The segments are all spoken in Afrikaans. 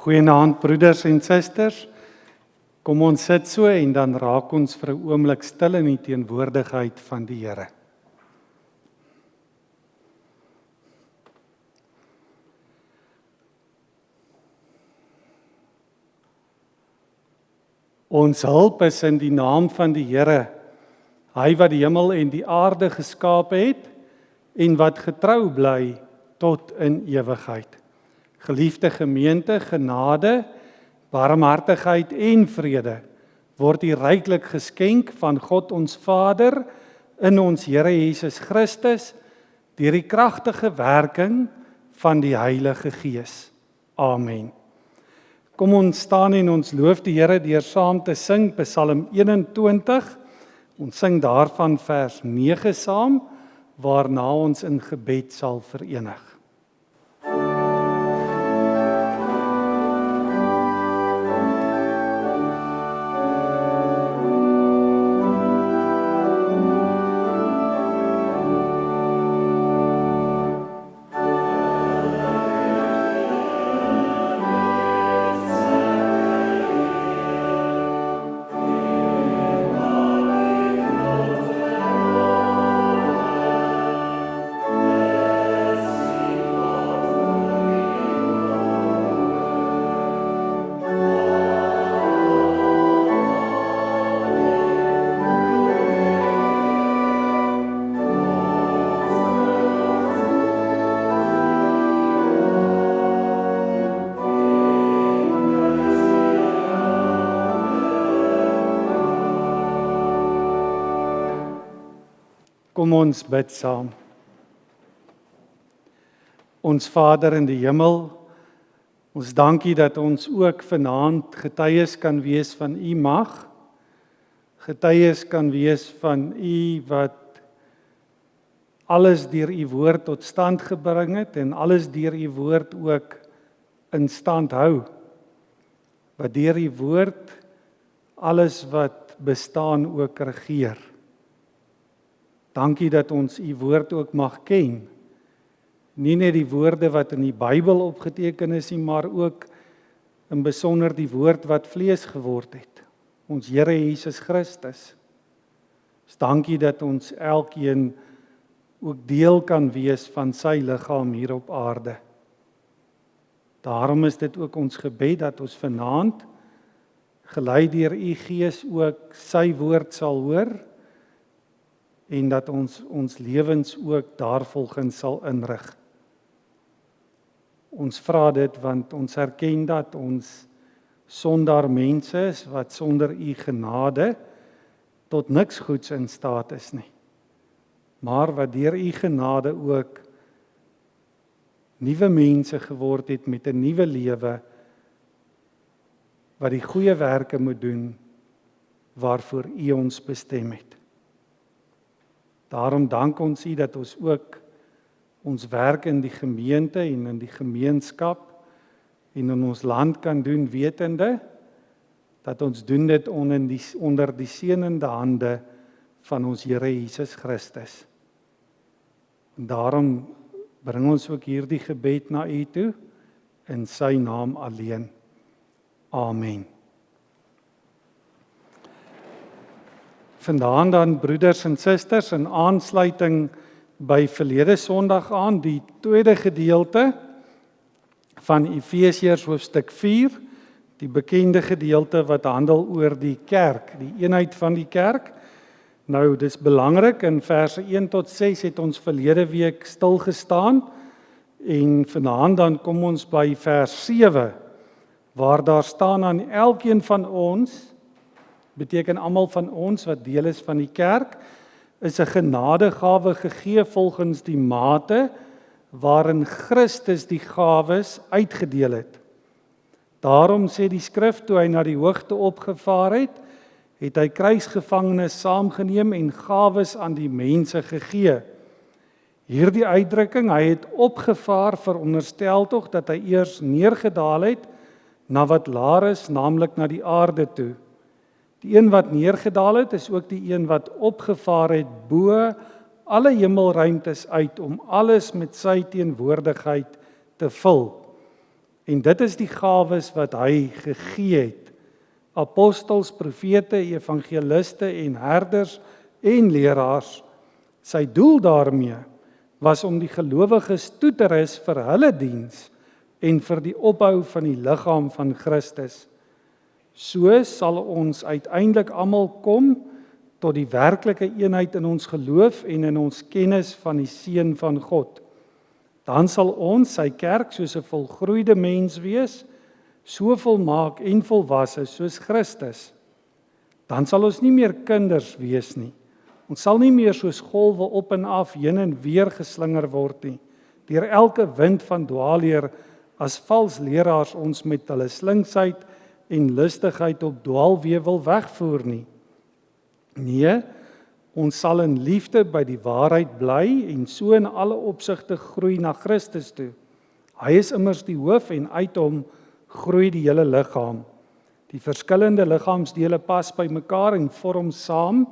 Goeienaand broeders en susters. Kom ons sit so en dan raak ons vir 'n oomblik stil in die teenwoordigheid van die Here. Ons hulp is in die naam van die Here, hy wat die hemel en die aarde geskape het en wat getrou bly tot in ewigheid. Geliefde gemeente, genade, barmhartigheid en vrede word u ryklik geskenk van God ons Vader in ons Here Jesus Christus deur die kragtige werking van die Heilige Gees. Amen. Kom ons staan en ons loof die Here deur saam te sing Psalm 21. Ons sing daarvan vers 9 saam, waarna ons in gebed sal verenig. Kom ons bid saam. Ons Vader in die hemel, ons dankie dat ons ook vanaand getuies kan wees van u mag, getuies kan wees van u wat alles deur u woord tot stand gebring het en alles deur u woord ook in stand hou. Wat deur u woord alles wat bestaan ook regeer. Dankie dat ons u woord ook mag ken. Nie net die woorde wat in die Bybel opgeteken is nie, maar ook in besonder die woord wat vlees geword het. Ons Here Jesus Christus. Dankie dat ons elkeen ook deel kan wees van sy liggaam hier op aarde. Daarom is dit ook ons gebed dat ons vanaand gelei deur u Gees ook sy woord sal hoor en dat ons lewens ook daarvolgens sal inrig. Ons vra dit want ons erken dat ons sondaar mense is wat sonder u genade tot niks goeds in staat is nie. Maar wat deur u genade ook nuwe mense geword het met 'n nuwe lewe wat die goeie werke moet doen waarvoor u ons bestem het. Daarom dank ons u dat ons ook ons werk in die gemeente en in die gemeenskap en in ons land kan doen wetende dat ons doen dit onder die seënende hande van ons Here Jesus Christus. En daarom bring ons ook hierdie gebed na u toe in sy naam alleen. Amen. Vandaan dan broeders en susters in aansluiting by verlede Sondag aan die tweede gedeelte van Efesiërs hoofstuk 4, die bekende gedeelte wat handel oor die kerk, die eenheid van die kerk. Nou dis belangrik, in verse 1 tot 6 het ons verlede week stil gestaan en vanaand dan kom ons by vers 7 waar daar staan aan elkeen van ons, beteken almal van ons wat deel is van die kerk, is 'n genadegawe gegee volgens die mate waarin Christus die gawes uitgedeel het. Daarom sê die skrif, toe hy na die hoogte opgevaar het hy kruisgevangenes saamgeneem en gawes aan die mense gegee. Hierdie uitdrukking, hy het opgevaar, veronderstel tog dat hy eers neergedaal het na wat laer is, naamlik na die aarde toe. Die een wat neergedaal het, is ook die een wat opgevaar het bo alle hemelruimtes uit om alles met sy teenwoordigheid te vul. En dit is die gawes wat hy gegee het. Apostels, profete, evangeliste en herders en leraars. Sy doel daarmee was om die gelowiges toe te rus vir hulle diens en vir die opbou van die liggaam van Christus. So sal ons uiteindelik almal kom tot die werklike eenheid in ons geloof en in ons kennis van die Seun van God. Dan sal ons, sy kerk, soos 'n volgroeide mens wees, so volmaak en volwasse soos Christus. Dan sal ons nie meer kinders wees nie. Ons sal nie meer soos golwe op en af, heen en weer geslinger word nie, deur elke wind van dwaalleer, as vals leraars ons met hulle slinksheid en lustigheid op dwaalweë wil wegvoer nie. Nee, ons sal in liefde by die waarheid bly en so in alle opsigte groei na Christus toe. Hy is immers die hoof en uit hom groei die hele liggaam. Die verskillende liggaamsdele pas by mekaar en vorm saam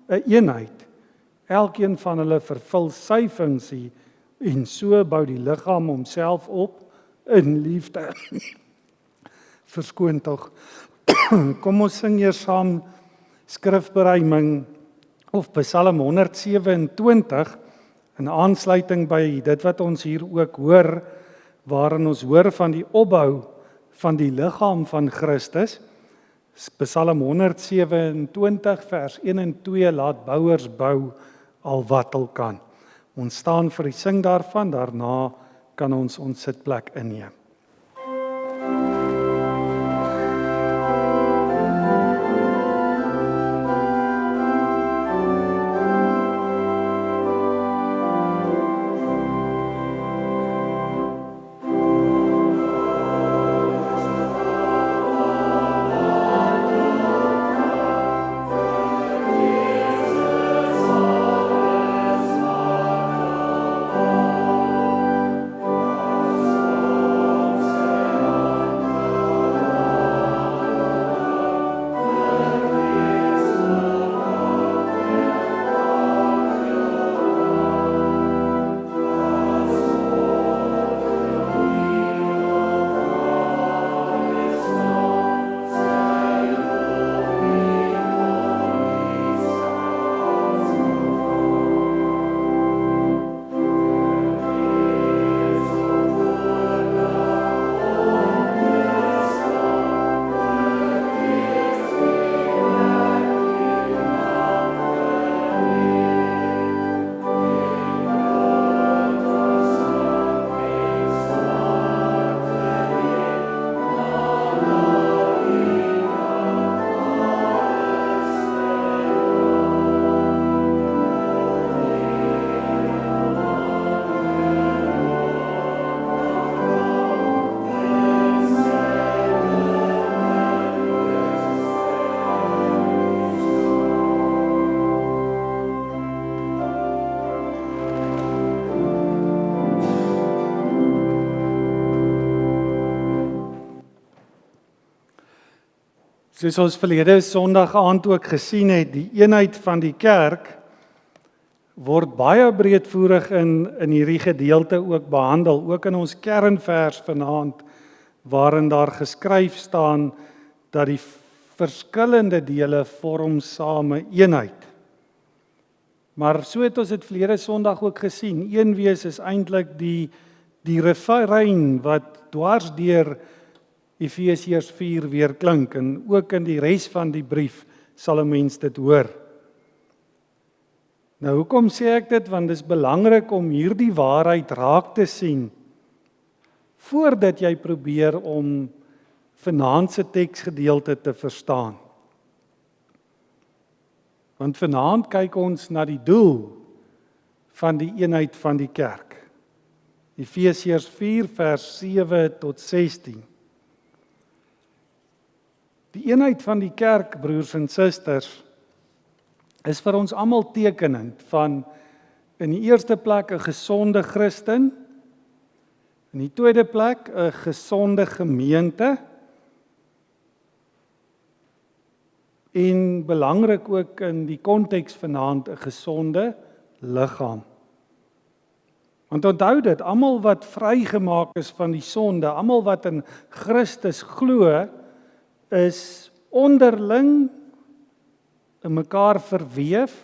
'n eenheid. Elkeen van hulle vervul sy funksie en so bou die liggaam homself op in liefde. Verskoon tog. Kom ons sing eers saam skrifberuiming of Psalm 127 in aansluiting by dit wat ons hier ook hoor, waarin ons hoor van die opbou van die liggaam van Christus. Psalm 127 vers 1 en 2, laat bouers bou al wat hulle kan. Ons staan vir die sing daarvan, daarna kan ons sitplek inneem. Soos ons verlede Sondag aand ook gesien het, die eenheid van die kerk word baie breedvoerig in hierdie gedeelte ook behandel, ook in ons kernvers vanaand, waarin daar geskryf staan dat die verskillende dele vorm same eenheid. Maar so het ons dit verlede Sondag ook gesien, een wees is eintlik die refrein wat dwars deur Efesiërs 4 weer klink, en ook in die res van die brief sal 'n mens dit hoor. Nou hoekom sê ek dit? Want dit is belangrik om hierdie waarheid raak te sien voordat jy probeer om vanaand se teksgedeelte te verstaan. Want vanaand kyk ons na die doel van die eenheid van die kerk. Efesiërs 4 vers 7 tot 16. Die eenheid van die kerk, broers en susters, is vir ons almal tekenend van in die eerste plek 'n gesonde Christen, in die tweede plek 'n gesonde gemeente, en belangrik ook in die konteks vanaand 'n gesonde liggaam. Want onthou dit, almal wat vrygemaak is van die sonde, almal wat in Christus glo, is onderling in mekaar verweef,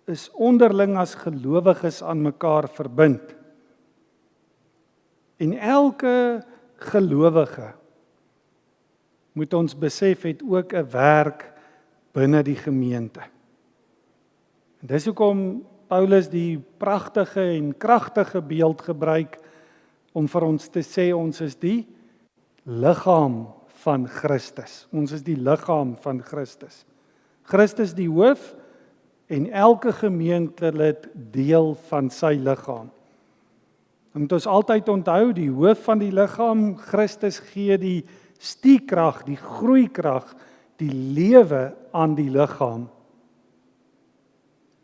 is onderling as gelowiges aan mekaar verbind. En elke gelowige, moet ons besef, het ook 'n werk binne die gemeente. En dis hoekom Paulus die pragtige en kragtige beeld gebruik om vir ons te sê ons is die liggaam van Christus. Ons is die liggaam van Christus. Christus die hoof en elke gemeentelid deel van sy liggaam. Dan moet ons altyd onthou, die hoof van die liggaam, Christus, gee die stiekrag, die groeikrag, die lewe aan die liggaam.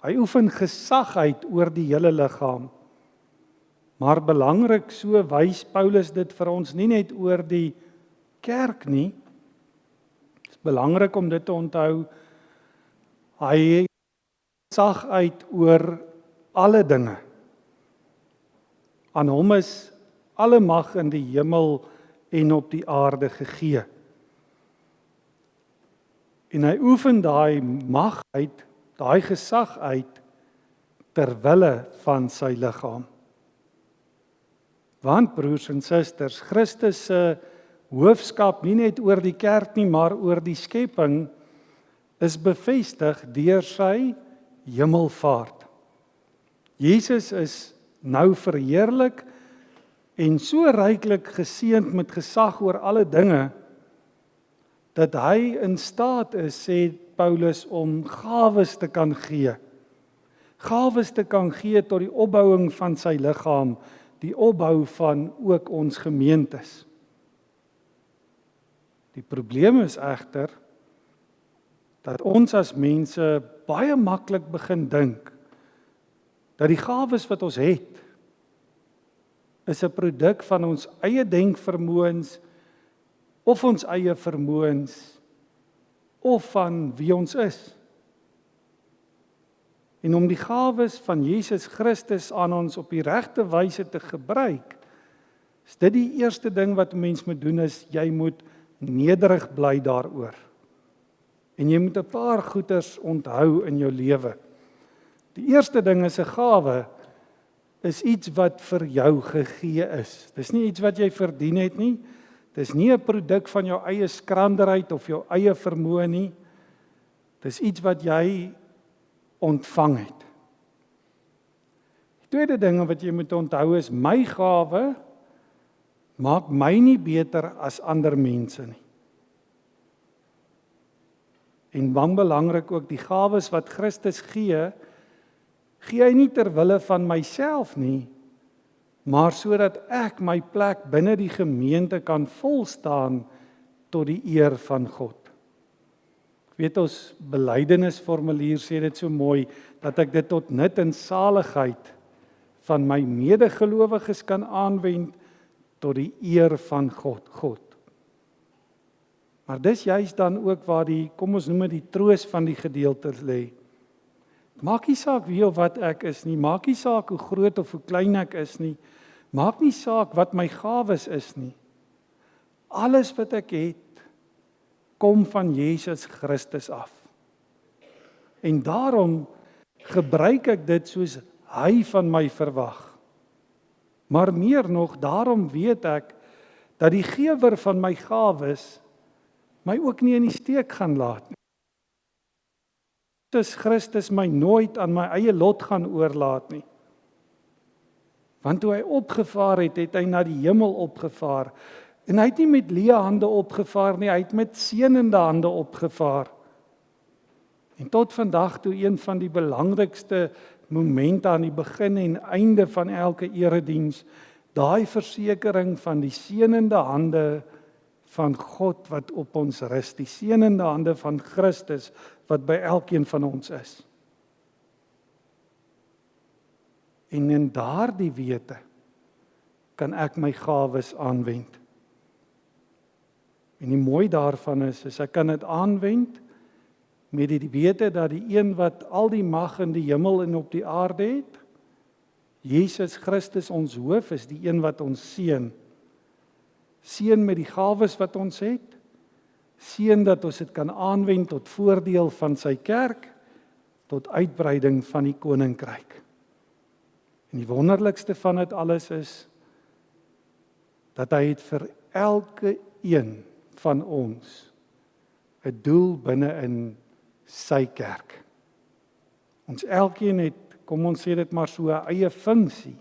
Hy oefen gesag uit oor die hele liggaam. Maar belangrik, so wys Paulus dit vir ons nie net oor die kerk nie. Dit is belangrik om dit te onthou. Hy gesag uit oor alle dinge. Aan hom is alle mag in die hemel en op die aarde gegee. En hy oefen daai mag uit, daai gesag uit, ter wille van sy liggaam. Want broers en susters, Christus se hoofskap nie net oor die kerk nie, maar oor die skepping, is bevestig deur sy hemelvaart. Jesus is nou verheerlik en so ryklik geseënd met gesag oor alle dinge, dat hy in staat is, sê Paulus, om gawes te kan gee. Gawes te kan gee tot die opbouing van sy liggaam, die opbou van ook ons gemeentes. Die probleem is egter, dat ons as mense baie maklik begin dink, dat die gawes wat ons het, is 'n produk van ons eie denkvermoëns, of ons eie vermoëns, of van wie ons is. En om die gawes van Jesus Christus aan ons op die regte wyse te gebruik, is dit die eerste ding wat 'n mens moet doen, is jy moet nederig bly daaroor. En jy moet 'n paar goeders onthou in jou lewe. Die eerste ding is 'n gawe, is iets wat vir jou gegee is. Dis nie iets wat jy verdien het nie. Dis nie 'n produk van jou eie skranderheid of jou eie vermoë nie. Dis iets wat jy ontvang het. Die tweede ding wat jy moet onthou is, my gawe maak my nie beter as ander mense nie. En baie belangrik ook, die gawes wat Christus gee hy nie ter wille van myself nie, maar sodat ek my plek binne die gemeente kan volstaan tot die eer van God. Ek weet ons belydenisformulier sê dit so mooi, dat ek dit tot nut en saligheid van my medegelowiges kan aanwend tot die eer van God. Maar dis juist dan ook waar die, kom ons noem dit die troos van die gedeelte lê. Maak nie saak wie of wat ek is nie, maak nie saak hoe groot of hoe klein ek is nie, maak nie saak wat my gawes is nie. Alles wat ek het, kom van Jesus Christus af. En daarom gebruik ek dit soos hy van my verwag. Maar meer nog, daarom weet ek, dat die gewer van my gawes, my ook nie in die steek gaan laat nie. Jesus Christus my nooit aan my eie lot gaan oorlaat nie. Want toe hy opgevaar het, het hy na die hemel opgevaar. En hy het nie met leë hande opgevaar nie, hy het met seënende hande opgevaar. En tot vandag toe een van die belangrikste momente aan die begin en einde van elke erediens, daai versekering van die seënende hande van God wat op ons rus, die seënende hande van Christus wat by elkeen van ons is. En in daardie wete kan ek my gawes aanwend. En die mooi daarvan is ek kan dit aanwend met die wete dat die een wat al die mag in die hemel en op die aarde het, Jesus Christus ons hoof is die een wat ons seën. Seën met die gawes wat ons het. Seën dat ons dit kan aanwend tot voordeel van sy kerk, tot uitbreiding van die koninkryk. En die wonderlikste van dit alles is, dat hy het vir elke een van ons 'n doel binne in sy kerk. Ons elkeen het, kom ons sê dit maar so, 'n eie funksie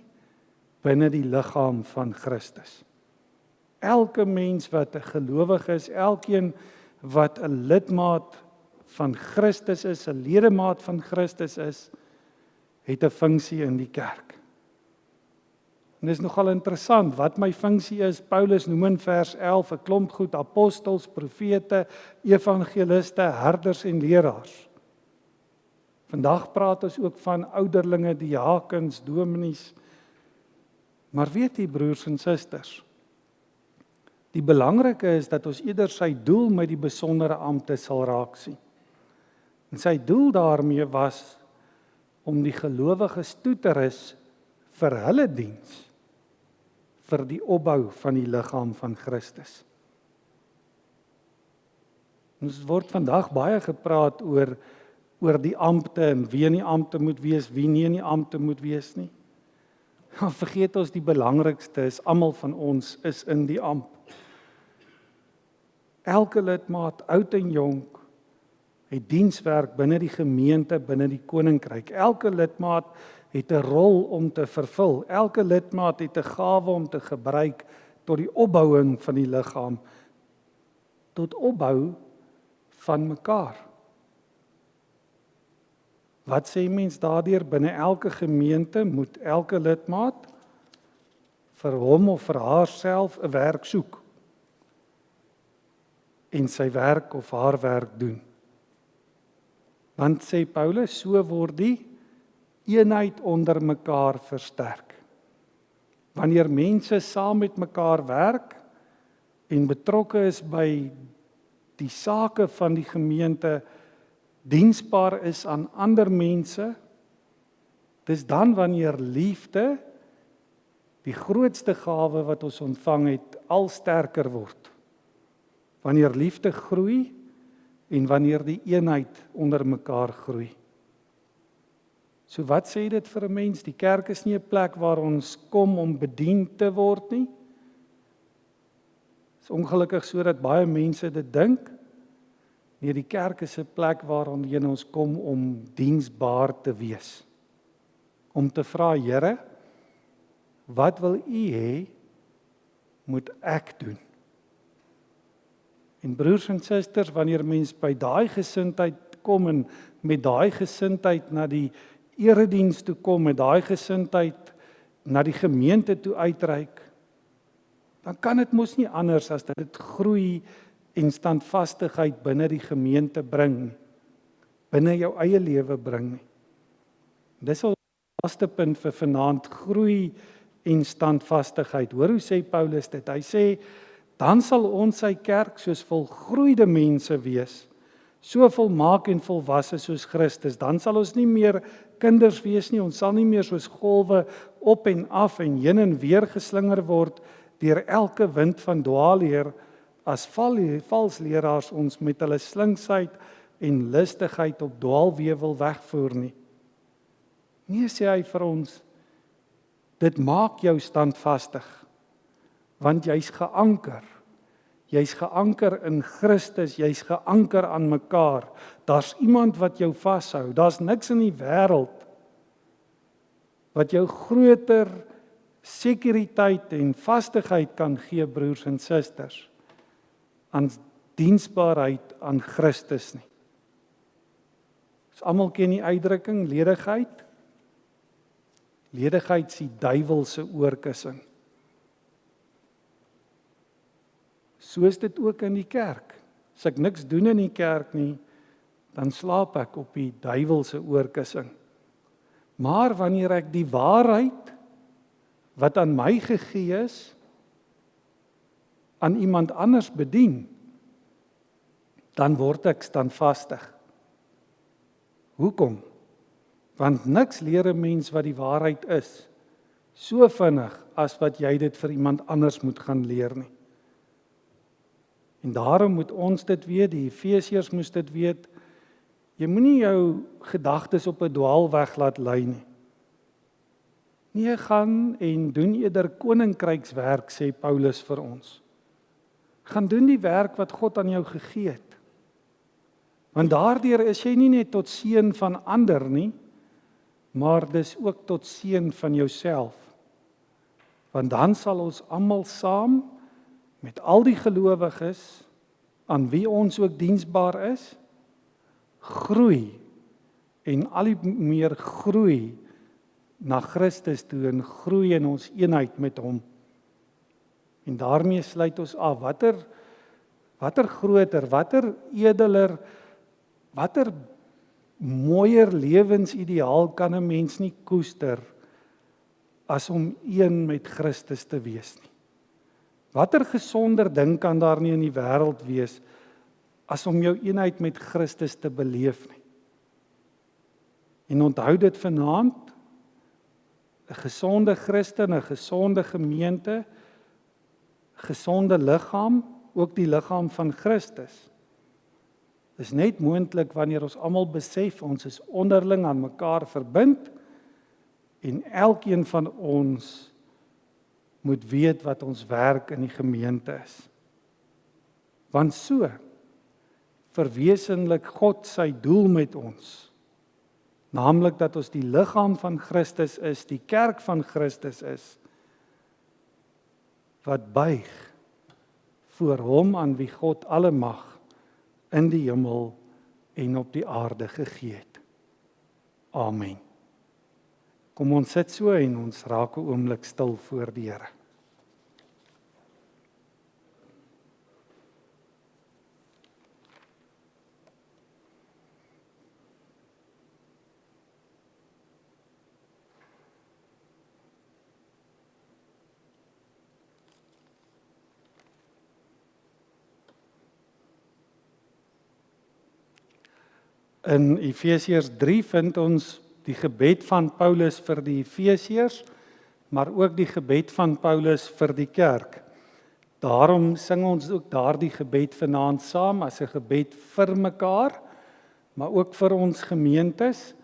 binne die liggaam van Christus. Elke mens wat 'n gelowige is, elkeen wat 'n lidmaat van Christus is, 'n ledemaat van Christus is, het 'n funksie in die kerk. En dis nogal interessant, wat my funksie is, Paulus noem in vers 11, 'n klomp goed, apostels, profete, evangeliste, herders en leraars. Vandag praat ons ook van ouderlinge, diakens, dominees. Maar weet jy broers en susters, die belangrike is dat ons eerder sy doel met die besondere ampte sal raak sien. En sy doel daarmee was om die gelowiges toe te rus vir hulle diens, vir die opbou van die liggaam van Christus. Ons word vandag baie gepraat oor die ampte en wie in die ampte moet wees, wie nie in die ampte moet wees nie. Dan vergeet ons die belangrikste is, almal van ons is in die ampt. Elke lidmaat, oud en jonk, het dienswerk binne die gemeente, binne die koninkryk. Elke lidmaat het 'n rol om te vervul. Elke lidmaat het 'n gawe om te gebruik tot die opbouing van die liggaam, tot opbou van mekaar. Wat sê mens daardeur? Binne elke gemeente moet elke lidmaat vir hom of vir haarself 'n werk soek en sy werk of haar werk doen. Want sê Paulus, so word die eenheid onder mekaar versterk. Wanneer mense saam met mekaar werk en betrokke is by die sake van die gemeente, diensbaar is aan ander mense, dis dan wanneer liefde, die grootste gawe wat ons ontvang het, al sterker word. Wanneer liefde groei en wanneer die eenheid onder mekaar groei. So wat sê dit vir 'n mens? Die kerk is nie 'n plek waar ons kom om bedien te word nie. Dit is ongelukkig so dat baie mense dit dink. Nee, die kerk is 'n plek waarheen ons kom om diensbaar te wees. Om te vra, Here, wat wil U hê moet ek doen? En broers en susters, wanneer mens by daai gesindheid kom en met daai gesindheid na die erediens toe kom, met daai gesindheid na die gemeente toe uitreik, dan kan dit mos nie anders as dat dit groei en standvastigheid binne die gemeente bring, binne jou eie lewe bring nie. Dis ons laaste punt vir vanaand, groei en standvastigheid. Hoor hoe sê Paulus dit? Hy sê, dan sal ons sy kerk soos volgroeide mense wees, so volmaak en volwasse soos Christus. Dan sal ons nie meer kinders wees nie, ons sal nie meer soos golwe op en af en heen en weer geslinger word deur elke wind van dwaalleer, as valsleraars ons met hulle slinksheid en listigheid op dwaalweë wil wegvoer nie. Nee, sê hy vir ons, dit maak jou standvastig, want jy's geanker. Jy's geanker in Christus, jy's geanker aan mekaar. Daar's iemand wat jou vashou. Daar's niks in die wêreld wat jou groter sekuriteit en vastigheid kan gee, broers en susters, aan diensbaarheid aan Christus nie. Ons almal ken die uitdrukking ledigheid. Ledigheid is die duiwelse oorkussing. So is dit ook in die kerk. As ek niks doen in die kerk nie, dan slaap ek op die duiwelse oorkussing. Maar wanneer ek die waarheid wat aan my gegee is, aan iemand anders bedien, dan word ek standvastig. Hoekom? Want niks leer 'n mens wat die waarheid is, so vinnig as wat jy dit vir iemand anders moet gaan leer nie. En daarom moet ons dit weet, die Efesiërs moes dit weet, jy moenie jou gedagtes op 'n dwaalweg laat lei nie. Nee, gaan en doen eerder koninkrykswerk, sê Paulus vir ons. Gaan doen die werk wat God aan jou gegee het. Want daardeur is jy nie net tot seën van ander nie, maar dis ook tot seën van jouself. Want dan sal ons almal saam met al die gelowiges aan wie ons ook diensbaar is, groei en al die meer groei na Christus toe en groei in ons eenheid met hom. En daarmee sluit ons af, watter groter, watter edeler, watter mooier lewensideaal kan 'n mens nie koester as om een met Christus te wees nie. Watter gesonder ding kan daar nie in die wêreld wees as om jou eenheid met Christus te beleef nie. En onthou dit vanaand, 'n gesonde Christen, 'n gesonde gemeente, gesonde liggaam, ook die liggaam van Christus. Dis net moontlik wanneer ons almal besef ons is onderling aan mekaar verbind en elkeen van ons moet weet wat ons werk in die gemeente is. Want so verwesenlik God sy doel met ons, naamlik dat ons die liggaam van Christus is, die kerk van Christus is, wat buig voor hom aan wie God alle mag in die hemel en op die aarde gegee het. Amen. Kom ons sit so en ons raak 'n oomblik stil voor die Here. In Efesiërs 3 vind ons die gebed van Paulus vir die Efesiërs, maar ook die gebed van Paulus vir die kerk. Daarom sing ons ook daardie gebed vanaand saam as 'n gebed vir mekaar, maar ook vir ons gemeentes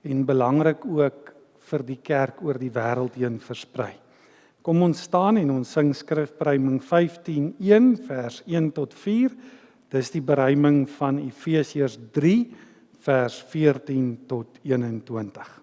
en belangrik ook vir die kerk oor die wêreld heen versprei. Kom ons staan en ons sing skrifberuiming 15:1 vers 1 tot 4. Dis die beruiming van Efesiërs 3 vers 14 tot 21.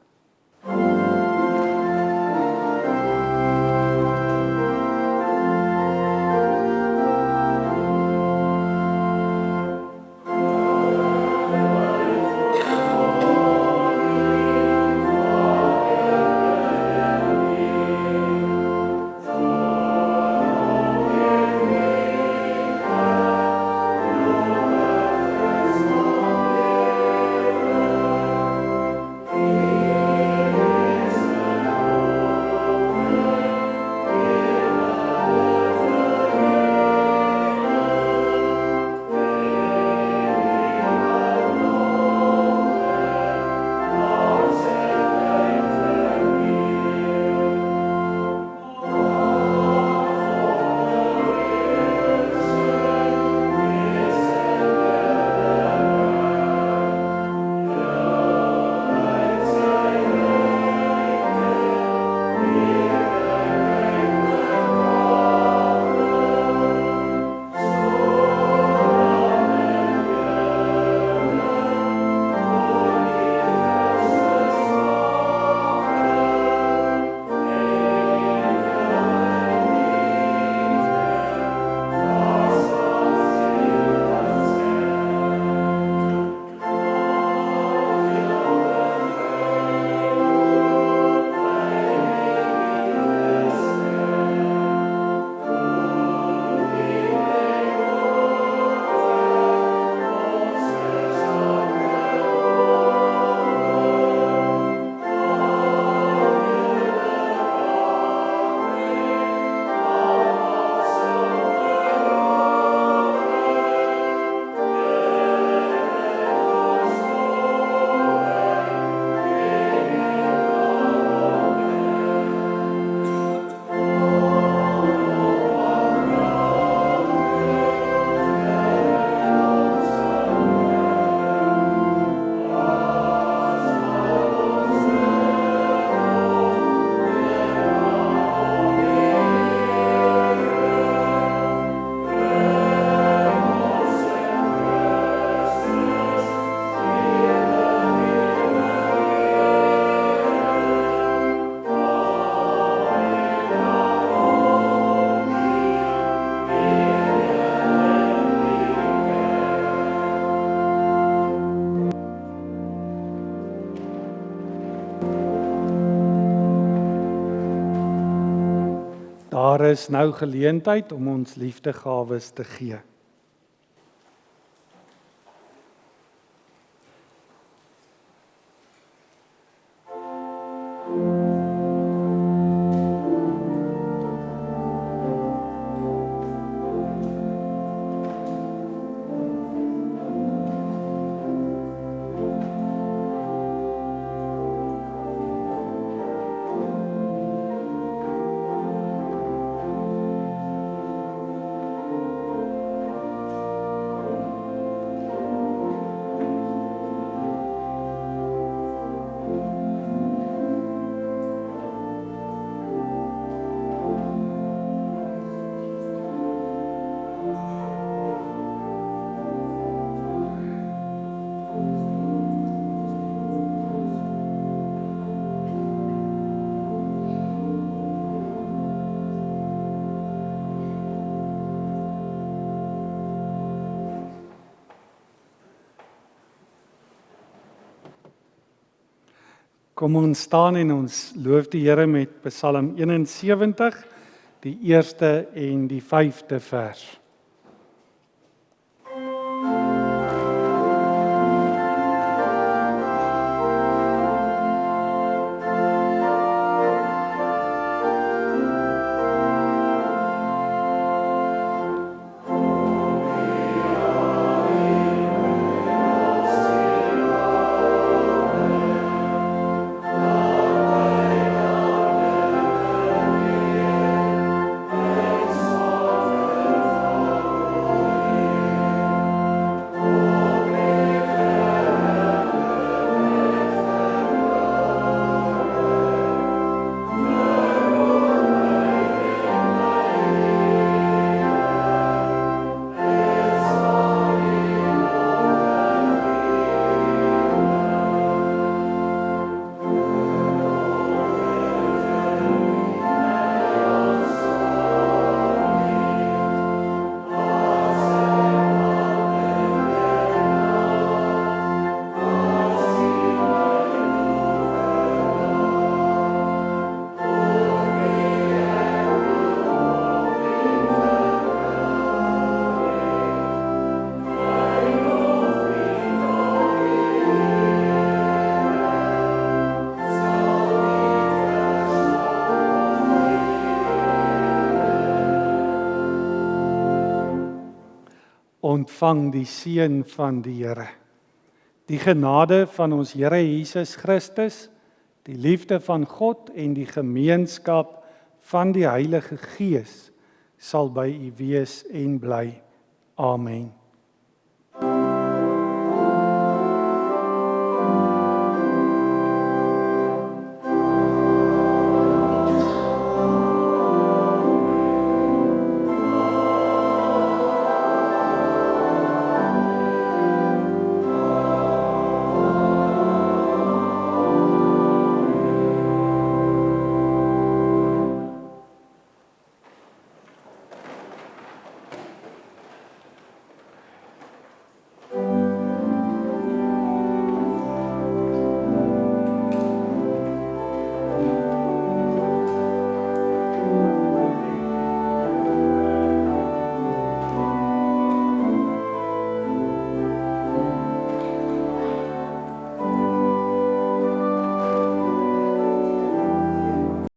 Daar is nou geleentheid om ons liefdegawes te gee. Kom ons staan en ons loof die Here met Psalm 71, die eerste en die 5de vers. Ontvang die seën van die Here. Die genade van ons Here Jesus Christus, die liefde van God en die gemeenskap van die Heilige Gees sal by u wees en bly. Amen.